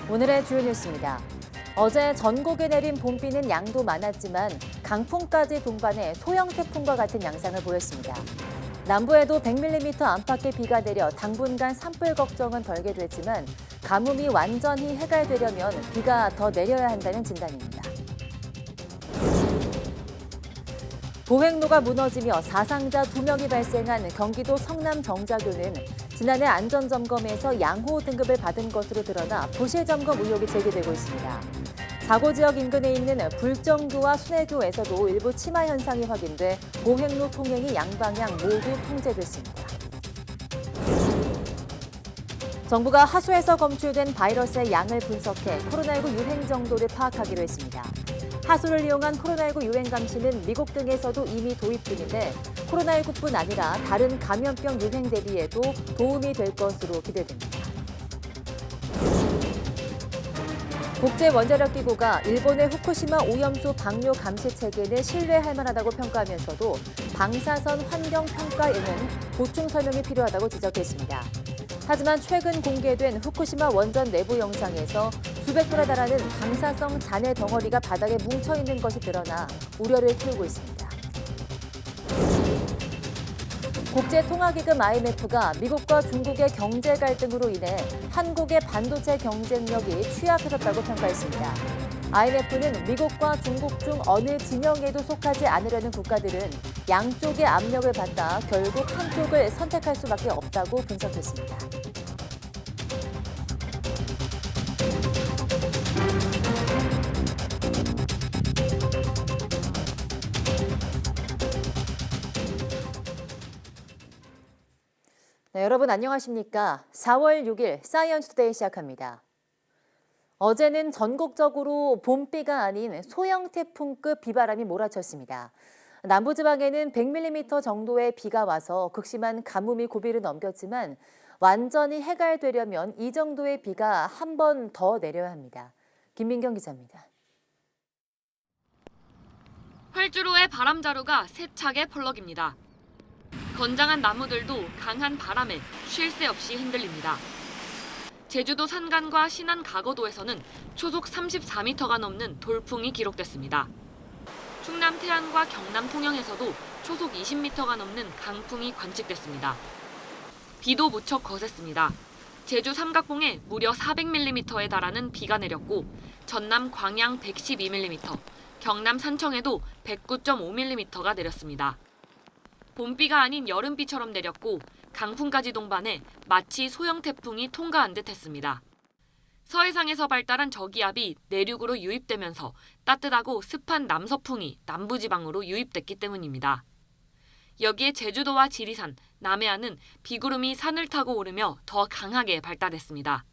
오늘의 주요 뉴스입니다. 어제 전국에 내린 봄비는 양도 많았지만 강풍까지 동반해 소형 태풍과 같은 양상을 보였습니다. 남부에도 100mm 안팎의 비가 내려 당분간 산불 걱정은 덜게 됐지만 가뭄이 완전히 해결되려면 비가 더 내려야 한다는 진단입니다. 보행로가 무너지며 사상자 2명이 발생한 경기도 성남 정자교는 지난해 안전점검에서 양호 등급을 받은 것으로 드러나 부실점검 의혹이 제기되고 있습니다. 사고 지역 인근에 있는 불정교와 순회교에서도 일부 침하 현상이 확인돼 보행로 통행이 양방향 모두 통제됐습니다. 정부가 하수에서 검출된 바이러스의 양을 분석해 코로나19 유행 정도를 파악하기로 했습니다. 하수를 이용한 코로나19 유행 감시는 미국 등에서도 이미 도입 중인데 코로나19뿐 아니라 다른 감염병 유행 대비에도 도움이 될 것으로 기대됩니다. 국제원자력기구가 일본의 후쿠시마 오염수 방류 감시 체계는 신뢰할 만하다고 평가하면서도 방사선 환경 평가에는 보충 설명이 필요하다고 지적했습니다. 하지만 최근 공개된 후쿠시마 원전 내부 영상에서 수백 톤에 달하는 방사성 잔해 덩어리가 바닥에 뭉쳐 있는 것이 드러나 우려를 키우고 있습니다. 국제통화기금 IMF가 미국과 중국의 경제 갈등으로 인해 한국의 반도체 경쟁력이 취약해졌다고 평가했습니다. IMF는 미국과 중국 중 어느 진영에도 속하지 않으려는 국가들은 양쪽의 압력을 받다 결국 한쪽을 선택할 수밖에 없다고 분석했습니다. 네, 여러분 안녕하십니까? 4월 6일 사이언스 투데이 시작합니다. 어제는 전국적으로 봄비가 아닌 소형 태풍급 비바람이 몰아쳤습니다. 남부지방에는 100mm 정도의 비가 와서 극심한 가뭄이 고비를 넘겼지만 완전히 해갈되려면 이 정도의 비가 한 번 더 내려야 합니다. 김민경 기자입니다. 활주로의 바람자루가 세차게 펄럭입니다. 건장한 나무들도 강한 바람에 쉴 새 없이 흔들립니다. 제주도 산간과 신안 가거도에서는 초속 34m가 넘는 돌풍이 기록됐습니다. 충남 태안과 경남 통영에서도 초속 20m가 넘는 강풍이 관측됐습니다. 비도 무척 거셌습니다. 제주 삼각봉에 무려 400mm에 달하는 비가 내렸고 전남 광양 112mm, 경남 산청에도 109.5mm가 내렸습니다. 봄비가 아닌 여름비처럼 내렸고 강풍까지 동반해 마치 소형 태풍이 통과한 듯 했습니다. 서해상에서 발달한 저기압이 내륙으로 유입되면서 따뜻하고 습한 남서풍이 남부지방으로 유입됐기 때문입니다. 여기에 제주도와 지리산, 남해안은 비구름이 산을 타고 오르며 더 강하게 발달했습니다.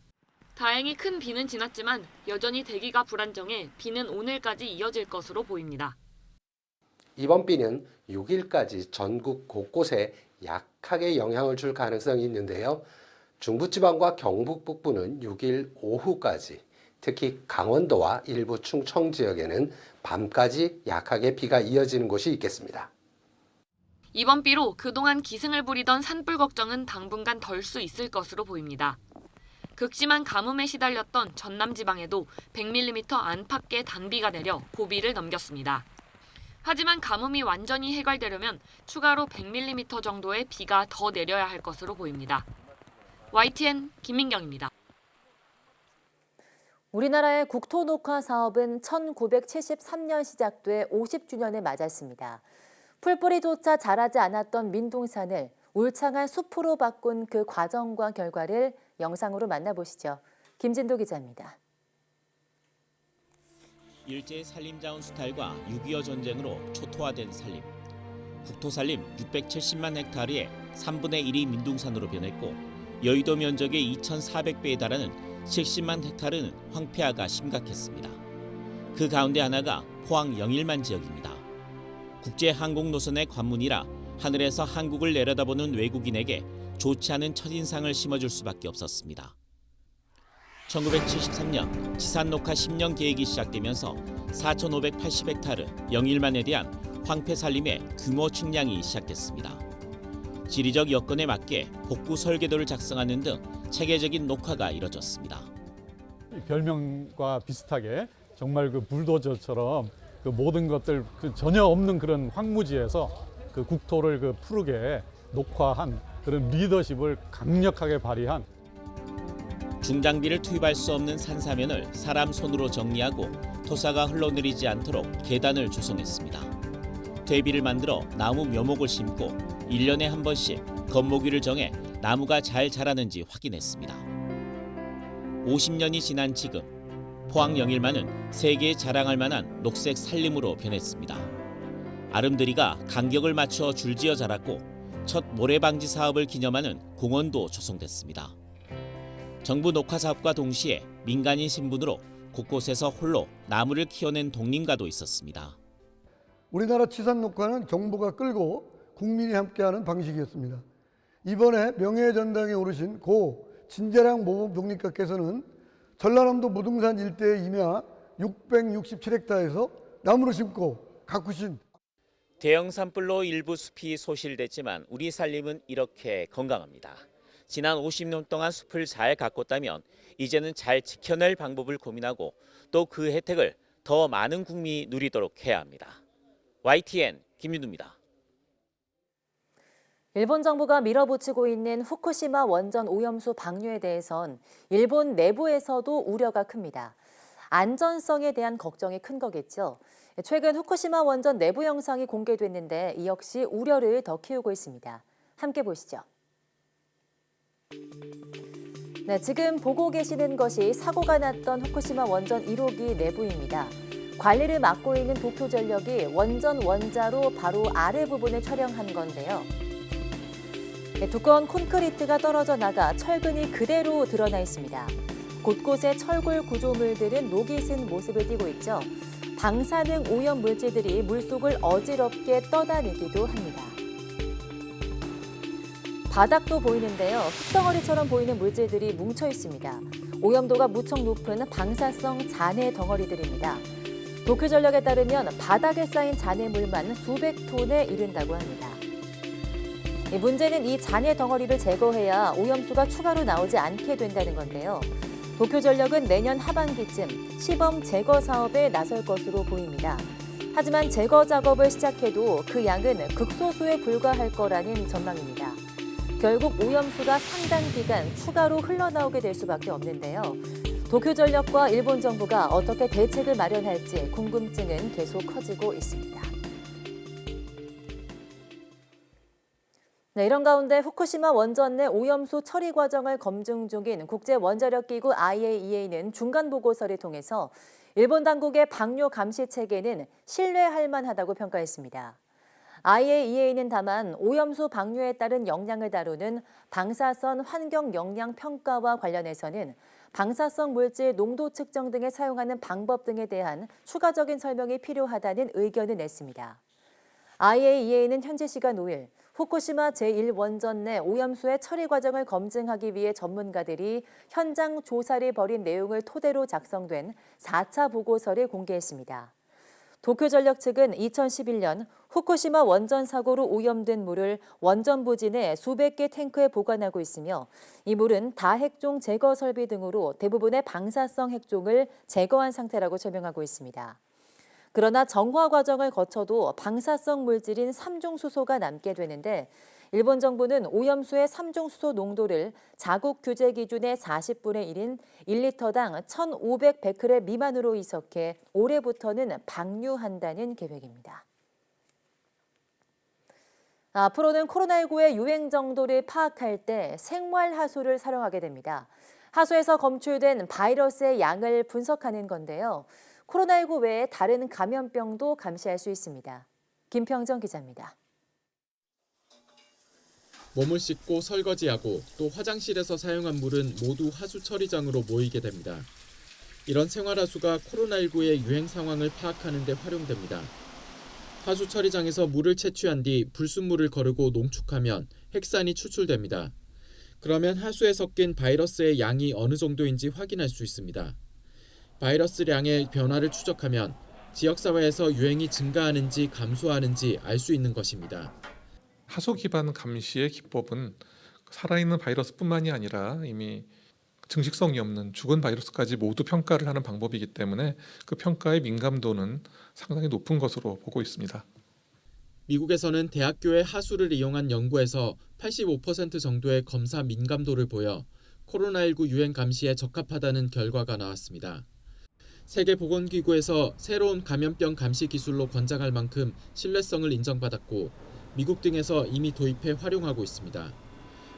다행히 큰 비는 지났지만 여전히 대기가 불안정해 비는 오늘까지 이어질 것으로 보입니다. 이번 비는 6일까지 전국 곳곳에 약하게 영향을 줄 가능성이 있는데요. 중부지방과 경북 북부는 6일 오후까지, 특히 강원도와 일부 충청 지역에는 밤까지 약하게 비가 이어지는 곳이 있겠습니다. 이번 비로 그동안 기승을 부리던 산불 걱정은 당분간 덜 수 있을 것으로 보입니다. 극심한 가뭄에 시달렸던 전남 지방에도 100mm 안팎의 단비가 내려 고비를 넘겼습니다. 하지만 가뭄이 완전히 해결되려면 추가로 100mm 정도의 비가 더 내려야 할 것으로 보입니다. YTN 김민경입니다. 우리나라의 국토 녹화 사업은 1973년 시작돼 50주년을 맞았습니다. 풀뿌리조차 자라지 않았던 민둥산을 울창한 숲으로 바꾼 그 과정과 결과를 영상으로 만나보시죠. 김진도 기자입니다. 일제의 산림자원 수탈과 6.25 전쟁으로 초토화된 산림. 국토산림 670만 헥타르의 3분의 1이 민둥산으로 변했고 여의도 면적의 2,400배에 달하는 70만 헥타르는 황폐화가 심각했습니다. 그 가운데 하나가 포항 영일만 지역입니다. 국제항공노선의 관문이라 하늘에서 한국을 내려다보는 외국인에게 좋지 않은 첫인상을 심어줄 수밖에 없었습니다. 1973년 지산 녹화 10년 계획이 시작되면서 4,580헥타르 영일만에 대한 황폐 산림의 규모 측량이 시작됐습니다. 지리적 여건에 맞게 복구 설계도를 작성하는 등 체계적인 녹화가 이뤄졌습니다. 별명과 비슷하게 정말 그 불도저처럼 그 모든 것들 전혀 없는 그런 황무지에서 그 국토를 그 푸르게 녹화한 그런 리더십을 강력하게 발휘한 중장비를 투입할 수 없는 산사면을 사람 손으로 정리하고 토사가 흘러내리지 않도록 계단을 조성했습니다. 퇴비를 만들어 나무 묘목을 심고 1년에 한 번씩 겉모기를 정해 나무가 잘 자라는지 확인했습니다. 50년이 지난 지금 포항 영일만은 세계에 자랑할 만한 녹색 산림으로 변했습니다. 아름드리가 간격을 맞춰 줄지어 자랐고 첫 모래방지 사업을 기념하는 공원도 조성됐습니다. 정부 녹화 사업과 동시에 민간인 신분으로 곳곳에서 홀로 나무를 키워낸 독림가도 있었습니다. 우리나라 치산 녹화는 정부가 끌고 국민이 함께하는 방식이었습니다. 이번에 명예전당에 오르신 고 진재랑 모범 독립가께서는 전라남도 무등산 일대의 임야 667헥타에서 나무를 심고 가꾸신 대형 산불로 일부 숲이 소실됐지만 우리 산림은 이렇게 건강합니다. 지난 50년 동안 숲을 잘 가꿨다면 이제는 잘 지켜낼 방법을 고민하고 또 그 혜택을 더 많은 국민이 누리도록 해야 합니다. YTN 김윤두입니다. 일본 정부가 밀어붙이고 있는 후쿠시마 원전 오염수 방류에 대해선 일본 내부에서도 우려가 큽니다. 안전성에 대한 걱정이 큰 거겠죠. 최근 후쿠시마 원전 내부 영상이 공개됐는데 이 역시 우려를 더 키우고 있습니다. 함께 보시죠. 네, 지금 보고 계시는 것이 사고가 났던 후쿠시마 원전 1호기 내부입니다. 관리를 맡고 있는 도쿄전력이 원전 원자로 바로 아래 부분을 촬영한 건데요. 네, 두꺼운 콘크리트가 떨어져 나가 철근이 그대로 드러나 있습니다. 곳곳에 철골 구조물들은 녹이 쓴 모습을 띠고 있죠. 방사능 오염 물질들이 물속을 어지럽게 떠다니기도 합니다. 바닥도 보이는데요. 흙덩어리처럼 보이는 물질들이 뭉쳐 있습니다. 오염도가 무척 높은 방사성 잔해 덩어리들입니다. 도쿄전력에 따르면 바닥에 쌓인 잔해물만 수백 톤에 이른다고 합니다. 문제는 이 잔해 덩어리를 제거해야 오염수가 추가로 나오지 않게 된다는 건데요. 도쿄전력은 내년 하반기쯤 시범 제거 사업에 나설 것으로 보입니다. 하지만 제거 작업을 시작해도 그 양은 극소수에 불과할 거라는 전망입니다. 결국 오염수가 상당 기간 추가로 흘러나오게 될 수밖에 없는데요. 도쿄전력과 일본 정부가 어떻게 대책을 마련할지 궁금증은 계속 커지고 있습니다. 네, 이런 가운데 후쿠시마 원전 내 오염수 처리 과정을 검증 중인 국제원자력기구 IAEA는 중간 보고서를 통해서 일본 당국의 방류 감시 체계는 신뢰할 만하다고 평가했습니다. IAEA는 다만 오염수 방류에 따른 영향을 다루는 방사선 환경 영향 평가와 관련해서는 방사성 물질 농도 측정 등에 사용하는 방법 등에 대한 추가적인 설명이 필요하다는 의견을 냈습니다. IAEA는 현지 시간 5일 후쿠시마 제1원전 내 오염수의 처리 과정을 검증하기 위해 전문가들이 현장 조사를 벌인 내용을 토대로 작성된 4차 보고서를 공개했습니다. 도쿄전력 측은 2011년 후쿠시마 원전 사고로 오염된 물을 원전 부지 내 수백 개 탱크에 보관하고 있으며 이 물은 다핵종 제거 설비 등으로 대부분의 방사성 핵종을 제거한 상태라고 설명하고 있습니다. 그러나 정화 과정을 거쳐도 방사성 물질인 삼중수소가 남게 되는데 일본 정부는 오염수의 삼중수소 농도를 자국 규제 기준의 40분의 1인 1리터당 1,500베크레 미만으로 이석해 올해부터는 방류한다는 계획입니다. 앞으로는 코로나19의 유행 정도를 파악할 때 생활하수를 사용하게 됩니다. 하수에서 검출된 바이러스의 양을 분석하는 건데요. 코로나19 외에 다른 감염병도 감시할 수 있습니다. 김평정 기자입니다. 몸을 씻고 설거지하고 또 화장실에서 사용한 물은 모두 하수 처리장으로 모이게 됩니다. 이런 생활하수가 코로나19의 유행 상황을 파악하는 데 활용됩니다. 하수 처리장에서 물을 채취한 뒤 불순물을 거르고 농축하면 핵산이 추출됩니다. 그러면 하수에 섞인 바이러스의 양이 어느 정도인지 확인할 수 있습니다. 바이러스량의 변화를 추적하면 지역사회에서 유행이 증가하는지 감소하는지 알 수 있는 것입니다. 하수 기반 감시의 기법은 살아있는 바이러스뿐만이 아니라 이미 증식성이 없는 죽은 바이러스까지 모두 평가를 하는 방법이기 때문에 그 평가의 민감도는 상당히 높은 것으로 보고 있습니다. 미국에서는 대학교의 하수를 이용한 연구에서 85% 정도의 검사 민감도를 보여 코로나19 유행 감시에 적합하다는 결과가 나왔습니다. 세계보건기구에서 새로운 감염병 감시 기술로 권장할 만큼 신뢰성을 인정받았고 미국 등에서 이미 도입해 활용하고 있습니다.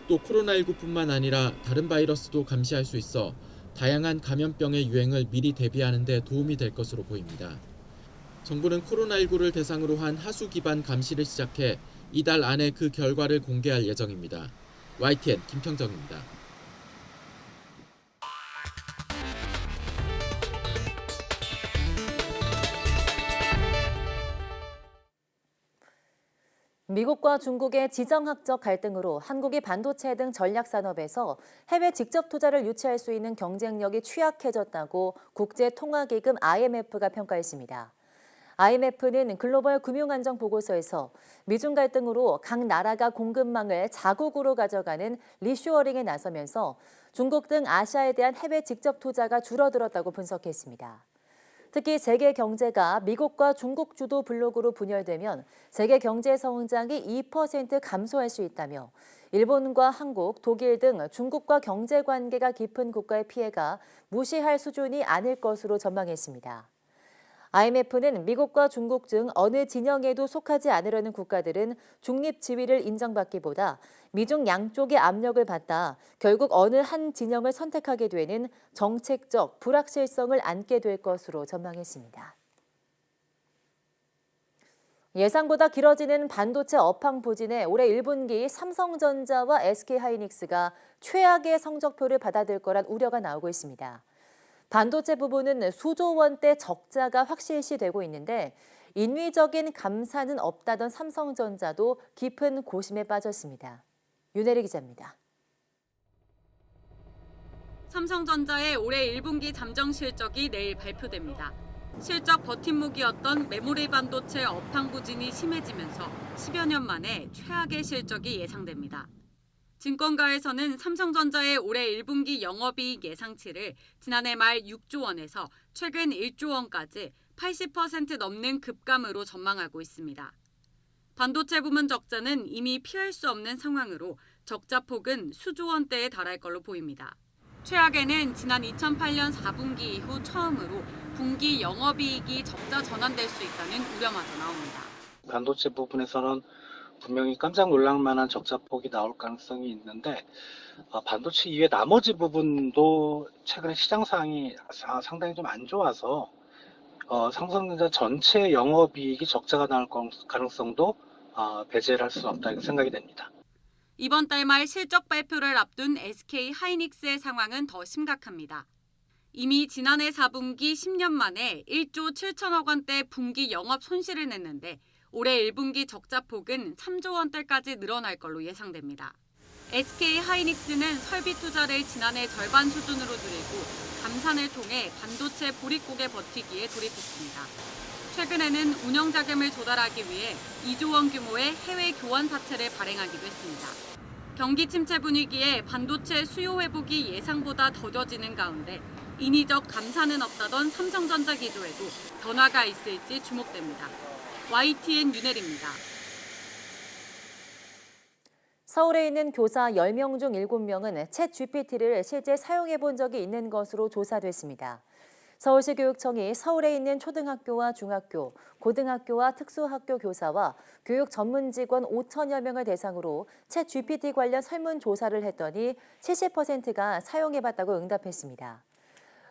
또 코로나19뿐만 아니라 다른 바이러스도 감시할 수 있어 다양한 감염병의 유행을 미리 대비하는 데 도움이 될 것으로 보입니다. 정부는 코로나19를 대상으로 한 하수 기반 감시를 시작해 이달 안에 그 결과를 공개할 예정입니다. YTN 김평정입니다. 미국과 중국의 지정학적 갈등으로 한국이 반도체 등 전략산업에서 해외 직접 투자를 유치할 수 있는 경쟁력이 취약해졌다고 국제통화기금 IMF가 평가했습니다. IMF는 글로벌 금융안정보고서에서 미중 갈등으로 각 나라가 공급망을 자국으로 가져가는 리쇼어링에 나서면서 중국 등 아시아에 대한 해외 직접 투자가 줄어들었다고 분석했습니다. 특히 세계 경제가 미국과 중국 주도 블록으로 분열되면 세계 경제 성장이 2% 감소할 수 있다며 일본과 한국, 독일 등 중국과 경제 관계가 깊은 국가의 피해가 무시할 수준이 아닐 것으로 전망했습니다. IMF는 미국과 중국 중 어느 진영에도 속하지 않으려는 국가들은 중립 지위를 인정받기보다 미중 양쪽의 압력을 받다 결국 어느 한 진영을 선택하게 되는 정책적 불확실성을 안게 될 것으로 전망했습니다. 예상보다 길어지는 반도체 업황 부진에 올해 1분기 삼성전자와 SK하이닉스가 최악의 성적표를 받아들 거란 우려가 나오고 있습니다. 반도체 부분은 수조 원대 적자가 확실시되고 있는데 인위적인 감산은 없다던 삼성전자도 깊은 고심에 빠졌습니다. 윤혜리 기자입니다. 삼성전자의 올해 1분기 잠정 실적이 내일 발표됩니다. 실적 버팀목이었던 메모리 반도체 업황 부진이 심해지면서 10여 년 만에 최악의 실적이 예상됩니다. 증권가에서는 삼성전자의 올해 1분기 영업이익 예상치를 지난해 말 6조 원에서 최근 1조 원까지 80% 넘는 급감으로 전망하고 있습니다. 반도체 부문 적자는 이미 피할 수 없는 상황으로 적자 폭은 수조 원대에 달할 걸로 보입니다. 최악에는 지난 2008년 4분기 이후 처음으로 분기 영업이익이 적자 전환될 수 있다는 우려마저 나옵니다. 반도체 부분에서는 분명히 깜짝 놀랄 만한 적자폭이 나올 가능성이 있는데 반도체 이외 나머지 부분도 최근에 시장 상황이 상당히 좀 안 좋아서 삼성전자 전체 영업이익이 적자가 나올 가능성도 배제를 할 수는 없다 생각이 됩니다. 이번 달 말 실적 발표를 앞둔 SK하이닉스의 상황은 더 심각합니다. 이미 지난해 4분기 10년 만에 1조 7천억 원대 분기 영업 손실을 냈는데 올해 1분기 적자폭은 3조 원대까지 늘어날 걸로 예상됩니다. SK하이닉스는 설비 투자를 지난해 절반 수준으로 줄이고 감산을 통해 반도체 보릿고개 버티기에 돌입했습니다. 최근에는 운영 자금을 조달하기 위해 2조 원 규모의 해외 교환 사채를 발행하기도 했습니다. 경기 침체 분위기에 반도체 수요 회복이 예상보다 더뎌지는 가운데 인위적 감산은 없다던 삼성전자 기조에도 변화가 있을지 주목됩니다. YTN 윤혜리입니다. 서울에 있는 교사 10명 중 7명은 챗GPT를 실제 사용해 본 적이 있는 것으로 조사됐습니다. 서울시 교육청이 서울에 있는 초등학교와 중학교, 고등학교와 특수학교 교사와 교육 전문 직원 5천여 명을 대상으로 챗GPT 관련 설문조사를 했더니 70%가 사용해봤다고 응답했습니다.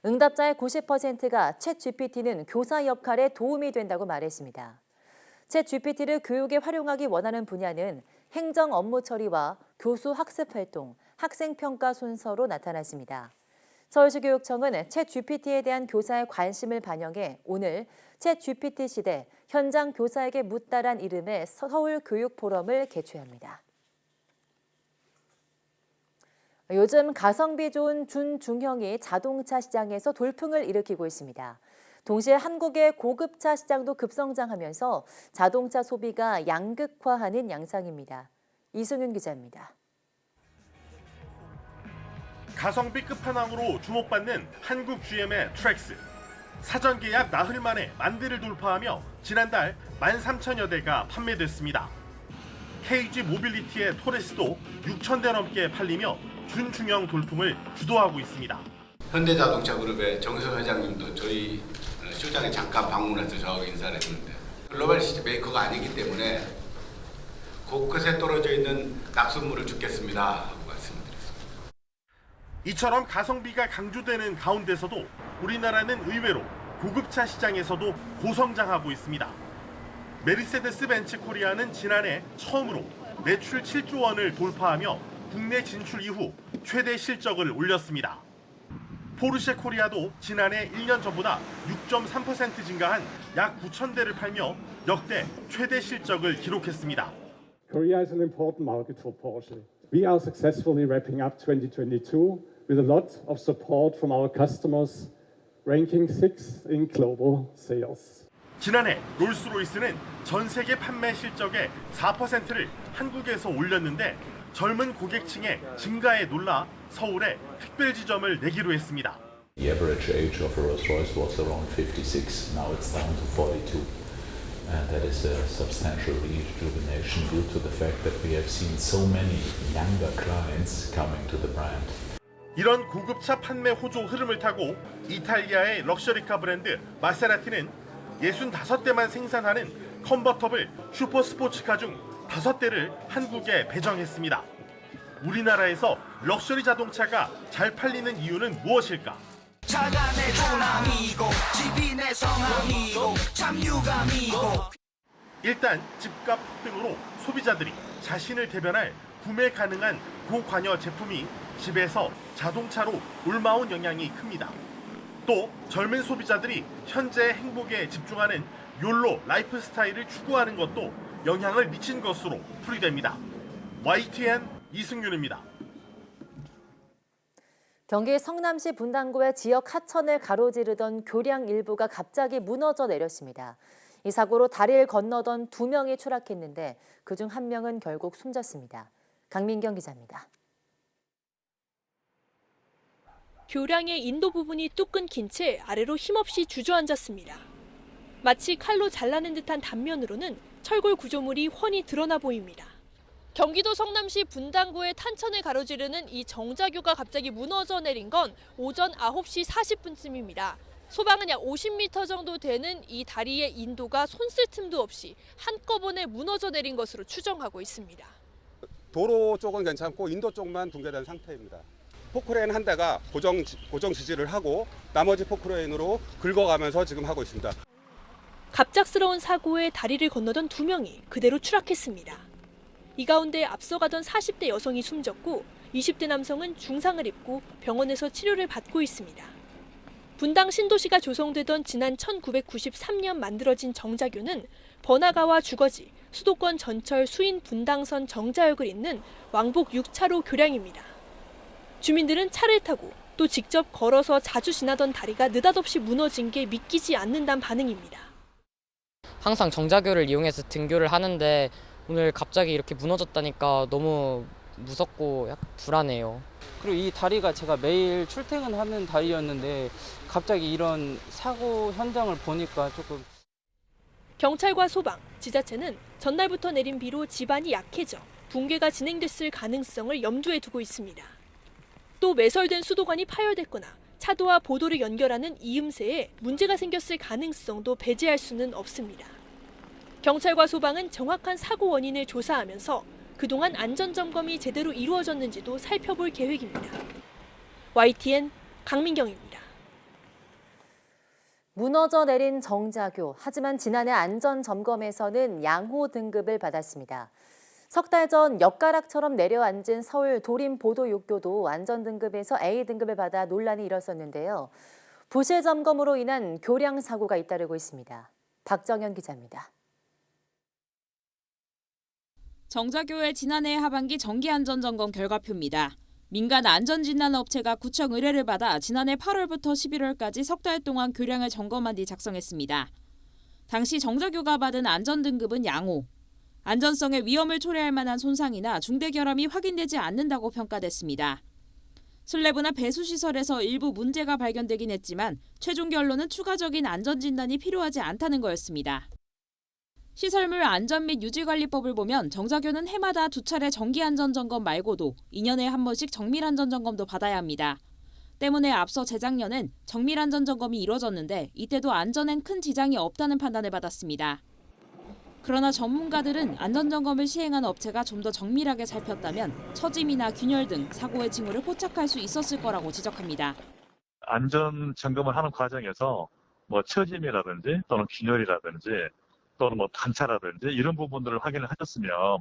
응답자의 90%가 챗GPT는 교사 역할에 도움이 된다고 말했습니다. 챗GPT를 교육에 활용하기 원하는 분야는 행정 업무 처리와 교수 학습 활동, 학생 평가 순서로 나타났습니다. 서울시 교육청은 챗GPT에 대한 교사의 관심을 반영해 오늘 챗GPT 시대 현장 교사에게 묻다란 이름의 서울 교육 포럼을 개최합니다. 요즘 가성비 좋은 준중형이 자동차 시장에서 돌풍을 일으키고 있습니다. 동시에 한국의 고급차 시장도 급성장하면서 자동차 소비가 양극화하는 양상입니다. 이승윤 기자입니다. 가성비 끝판왕으로 주목받는 한국 GM의 트랙스. 사전 계약 나흘 만에 10,000대를 돌파하며 지난달 13,000여 대가 판매됐습니다. KG 모빌리티의 토레스도 6,000대 넘게 팔리며 준중형 돌풍을 주도하고 있습니다. 현대자동차 그룹의 정석 회장님도 저희 쇼장에 잠깐 방문해서 저하고 인사를 했는데 글로벌 시티 메이커가 아니기 때문에 곳곳에 떨어져 있는 낙선물을 줍겠습니다 하고 말씀드렸습니다. 이처럼 가성비가 강조되는 가운데서도 우리나라는 의외로 고급차 시장에서도 고성장하고 있습니다. 메르세데스 벤츠 코리아는 지난해 처음으로 매출 7조 원을 돌파하며 국내 진출 이후 최대 실적을 올렸습니다. 포르쉐 코리아도 지난해 1년 전보다 6.3% 증가한 약 9,000대를 팔며 역대 최대 실적을 기록했습니다. Korea is an important market for Porsche. We are successfully wrapping up 2022 with a lot of support from our customers, ranking 6th in global sales. 지난해 롤스로이스는 전 세계 판매 실적의 4%를 한국에서 올렸는데 젊은 고객층의 증가에 놀라 서울에 특별 지점을 내기로 했습니다. The average age of a Rolls-Royce was around 56. Now it's down to 42. And that is a substantial rejuvenation due to the fact that we have seen so many younger clients coming to the brand. 이런 고급차 판매 호조 흐름을 타고 이탈리아의 럭셔리카 브랜드 마세라티는 65대만 생산하는 컨버터블 슈퍼 스포츠카 중 5대를 한국에 배정했습니다. 우리나라에서 럭셔리 자동차가 잘 팔리는 이유는 무엇일까? 차간의 조남이고 집이 내 성함이고 참 유감이고. 일단 집값 폭등으로 소비자들이 자신을 대변할 구매 가능한 고관여 제품이 집에서 자동차로 올라온 영향이 큽니다. 또 젊은 소비자들이 현재의 행복에 집중하는 욜로 라이프 스타일을 추구하는 것도 영향을 미친 것으로 풀이됩니다. YTN 이승윤입니다. 경기 성남시 분당구의 지역 하천을 가로지르던 교량 일부가 갑자기 무너져 내렸습니다. 이 사고로 다리를 건너던 2명이 추락했는데 그중 1명은 결국 숨졌습니다. 강민경 기자입니다. 교량의 인도 부분이 뚝 끊긴 채 아래로 힘없이 주저앉았습니다. 마치 칼로 잘라낸 듯한 단면으로는 철골 구조물이 훤히 드러나 보입니다. 경기도 성남시 분당구의 탄천을 가로지르는 이 정자교가 갑자기 무너져 내린 건 오전 9시 40분쯤입니다. 소방은 약 50m 정도 되는 이 다리의 인도가 손쓸 틈도 없이 한꺼번에 무너져 내린 것으로 추정하고 있습니다. 도로 쪽은 괜찮고 인도 쪽만 붕괴된 상태입니다. 포크레인 한 대가 고정 지지를 하고 나머지 포크레인으로 긁어가면서 지금 하고 있습니다. 갑작스러운 사고에 다리를 건너던 2명이 그대로 추락했습니다. 이 가운데 앞서가던 40대 여성이 숨졌고 20대 남성은 중상을 입고 병원에서 치료를 받고 있습니다. 분당 신도시가 조성되던 지난 1993년 만들어진 정자교는 번화가와 주거지, 수도권 전철 수인 분당선 정자역을 잇는 왕복 6차로 교량입니다. 주민들은 차를 타고 또 직접 걸어서 자주 지나던 다리가 느닷없이 무너진 게 믿기지 않는다는 반응입니다. 항상 정자교를 이용해서 등교를 하는데 오늘 갑자기 이렇게 무너졌다니까 너무 무섭고 약간 불안해요. 그리고 이 다리가 제가 매일 출퇴근하는 다리였는데 갑자기 이런 사고 현장을 보니까 조금. 경찰과 소방, 지자체는 전날부터 내린 비로 지반이 약해져 붕괴가 진행됐을 가능성을 염두에 두고 있습니다. 또 매설된 수도관이 파열됐거나 차도와 보도를 연결하는 이음새에 문제가 생겼을 가능성도 배제할 수는 없습니다. 경찰과 소방은 정확한 사고 원인을 조사하면서 그동안 안전점검이 제대로 이루어졌는지도 살펴볼 계획입니다. YTN 강민경입니다. 무너져 내린 정자교. 하지만 지난해 안전점검에서는 양호 등급을 받았습니다. 석 달 전 엿가락처럼 내려앉은 서울 도림보도육교도 안전등급에서 A등급을 받아 논란이 일었었는데요. 부실 점검으로 인한 교량 사고가 잇따르고 있습니다. 박정현 기자입니다. 정자교의 지난해 하반기 정기안전점검 결과표입니다. 민간 안전진단업체가 구청 의뢰를 받아 지난해 8월부터 11월까지 석 달 동안 교량을 점검한 뒤 작성했습니다. 당시 정자교가 받은 안전등급은 양호. 안전성에 위험을 초래할 만한 손상이나 중대 결함이 확인되지 않는다고 평가됐습니다. 슬래브나 배수시설에서 일부 문제가 발견되긴 했지만 최종 결론은 추가적인 안전진단이 필요하지 않다는 거였습니다. 시설물 안전 및 유지관리법을 보면 정자교는 해마다 2차례 정기안전점검 말고도 2년에 한 번씩 정밀안전점검도 받아야 합니다. 때문에 앞서 재작년엔 정밀안전점검이 이뤄졌는데 이때도 안전엔 큰 지장이 없다는 판단을 받았습니다. 그러나 전문가들은 안전점검을 시행한 업체가 좀 더 정밀하게 살폈다면 처짐이나 균열 등 사고의 징후를 포착할 수 있었을 거라고 지적합니다. 안전 점검을 하는 과정에서 처짐이라든지 또는 균열이라든지 또는 단차라든지 이런 부분들을 확인을 하셨으면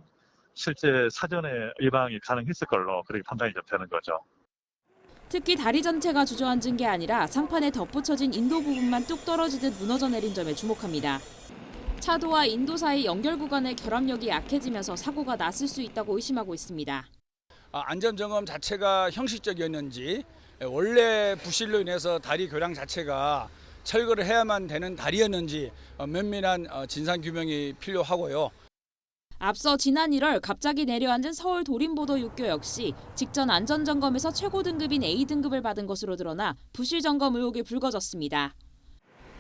실제 사전에 예방이 가능했을 걸로 그렇게 판단이 되는 거죠. 특히 다리 전체가 주저앉은 게 아니라 상판에 덧붙여진 인도 부분만 뚝 떨어지듯 무너져 내린 점에 주목합니다. 차도와 인도 사이 연결 구간의 결합력이 약해지면서 사고가 났을 수 있다고 의심하고 있습니다. 안전점검 자체가 형식적이었는지 원래 부실로 인해서 다리 교량 자체가 철거를 해야만 되는 다리였는지 면밀한 진상규명이 필요하고요. 앞서 지난 1월 갑자기 내려앉은 서울 도림보도 육교 역시 직전 안전점검에서 최고 등급인 A등급을 받은 것으로 드러나 부실 점검 의혹이 불거졌습니다.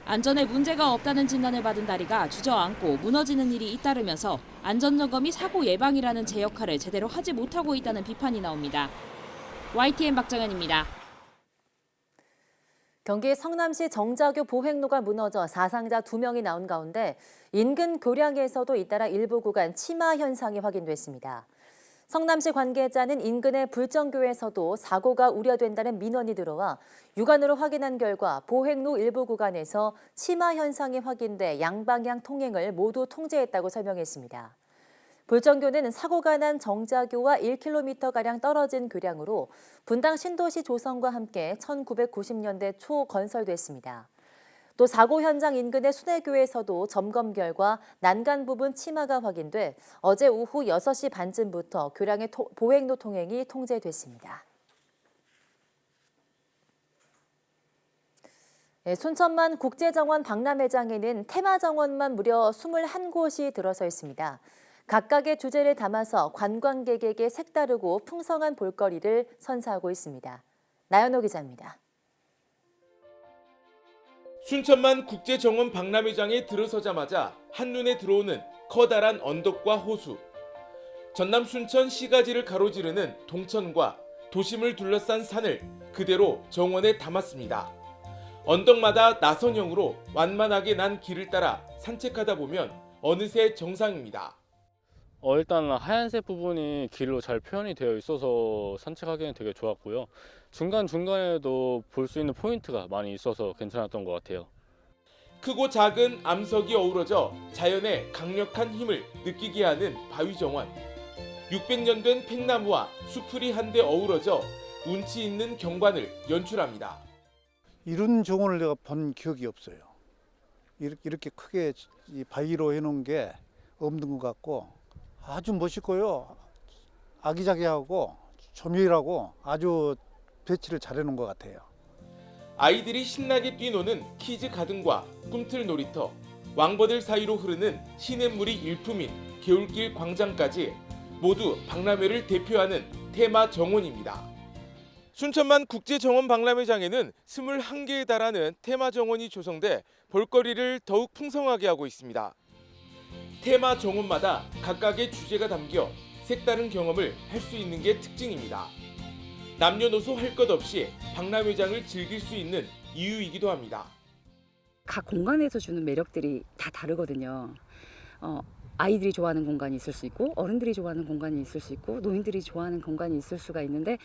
안전에 문제가 없다는 진단을 받은 다리가 주저앉고 무너지는 일이 잇따르면서 안전점검이 사고 예방이라는 제 역할을 제대로 하지 못하고 있다는 비판이 나옵니다. YTN 박정현입니다. 경기 성남시 정자교 보행로가 무너져 사상자 2명이 나온 가운데 인근 교량에서도 잇따라 일부 구간 침하 현상이 확인됐습니다. 성남시 관계자는 인근의 불정교에서도 사고가 우려된다는 민원이 들어와 육안으로 확인한 결과 보행로 일부 구간에서 침하 현상이 확인돼 양방향 통행을 모두 통제했다고 설명했습니다. 불정교는 사고가 난 정자교와 1km가량 떨어진 교량으로 분당 신도시 조성과 함께 1990년대 초 건설됐습니다. 또 사고 현장 인근의 순회교에서도 점검 결과 난간 부분 침하가 확인돼 어제 오후 6시 반쯤부터 교량의 보행로 통행이 통제됐습니다. 순천만 국제정원 박람회장에는 테마정원만 무려 21곳이 들어서 있습니다. 각각의 주제를 담아서 관광객에게 색다르고 풍성한 볼거리를 선사하고 있습니다. 나연호 기자입니다. 순천만 국제정원 박람회장에 들어서자마자 한눈에 들어오는 커다란 언덕과 호수. 전남 순천 시가지를 가로지르는 동천과 도심을 둘러싼 산을 그대로 정원에 담았습니다. 언덕마다 나선형으로 완만하게 난 길을 따라 산책하다 보면 어느새 정상입니다. 일단 하얀색 부분이 길로 잘 표현이 되어 있어서 산책하기에는 되게 좋았고요. 중간중간에도 볼 수 있는 포인트가 많이 있어서 괜찮았던 것 같아요. 크고 작은 암석이 어우러져 자연의 강력한 힘을 느끼게 하는 바위정원. 600년 된 팽나무와 수풀이 한데 어우러져 운치 있는 경관을 연출합니다. 이런 정원을 내가 본 기억이 없어요. 이렇게 크게 이 바위로 해놓은 게 없는 것 같고 아주 멋있고요. 아기자기하고 조밀하고 아주 배치를 잘해놓은 것 같아요. 아이들이 신나게 뛰노는 키즈 가든과 꿈틀 놀이터, 왕버들 사이로 흐르는 시냇물이 일품인 개울길 광장까지 모두 박람회를 대표하는 테마 정원입니다. 순천만 국제정원 박람회장에는 21개에 달하는 테마 정원이 조성돼 볼거리를 더욱 풍성하게 하고 있습니다. 테마 정원마다 각각의 주제가 담겨 색다른 경험을 할 수 있는 게 특징입니다. 남녀노소 할 것 없이 박람회장을 즐길 수 있는 이유이기도 합니다. 각 공간에서 주는 매력들이 다 다르거든요. 아이들이 좋아하는 공간이 있을 수 있고 어른들이 좋아하는 공간이 있을 수 있고 노인들이 좋아하는 공간이 있을 수가 있는데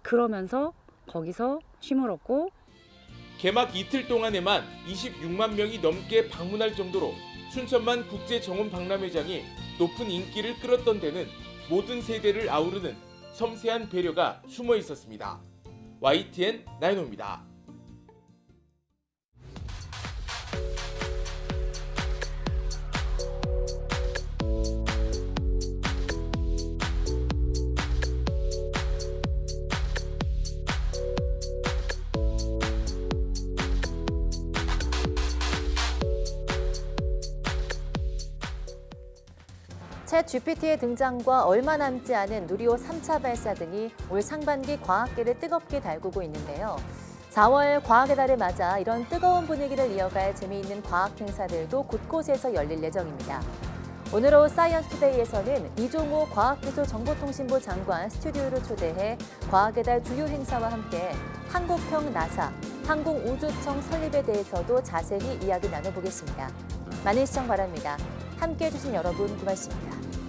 그러면서 거기서 쉼을 얻고 개막 이틀 동안에만 26만 명이 넘게 방문할 정도로 순천만 국제정원 박람회장이 높은 인기를 끌었던 데는 모든 세대를 아우르는 섬세한 배려가 숨어 있었습니다. YTN 나연호입니다. 챗 GPT의 등장과 얼마 남지 않은 누리호 3차 발사 등이 올 상반기 과학계를 뜨겁게 달구고 있는데요. 4월 과학의 달을 맞아 이런 뜨거운 분위기를 이어갈 재미있는 과학 행사들도 곳곳에서 열릴 예정입니다. 오늘 오후 사이언스 투데이에서는 이종호 과학기술정보통신부 장관 스튜디오로 초대해 과학의 달 주요 행사와 함께 한국형 나사, 항공우주청 설립에 대해서도 자세히 이야기 나눠보겠습니다. 많은 시청 바랍니다. 함께해 주신 여러분 고맙습니다.